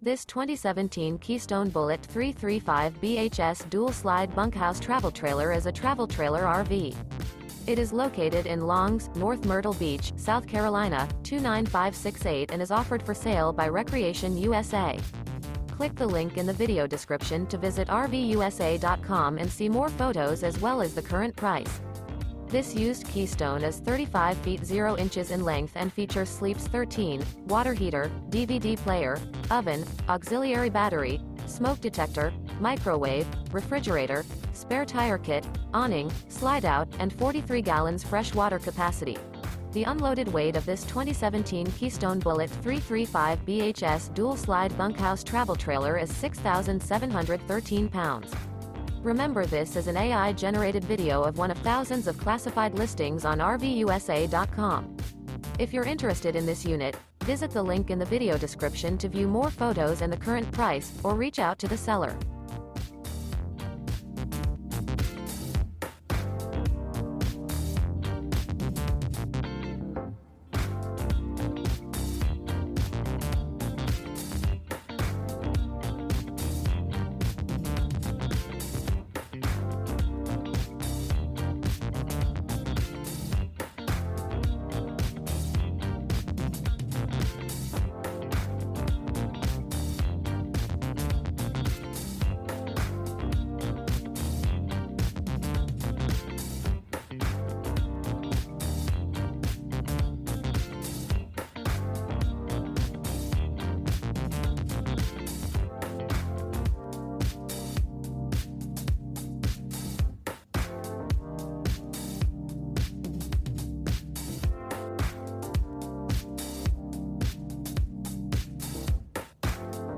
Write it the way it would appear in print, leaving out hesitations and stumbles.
This 2017 Keystone Bullet 335 BHS dual slide bunkhouse travel trailer is a travel trailer RV. It is located in Longs, North Myrtle Beach, South Carolina, 29568 and is offered for sale by Recreation USA. Click the link in the video description to visit RVUSA.com and see more photos as well as the current price. This used Keystone is 35 feet 0 inches in length and features sleeps 13, water heater, DVD player, oven, auxiliary battery, smoke detector, microwave, refrigerator, spare tire kit, awning, slide-out, and 43 gallons fresh water capacity. The unloaded weight of this 2017 Keystone Bullet 335 BHS dual slide bunkhouse travel trailer is 6,713 pounds. Remember, this is an AI-generated video of one of thousands of classified listings on RVUSA.com. If you're interested in this unit, visit the link in the video description to view more photos and the current price, or reach out to the seller.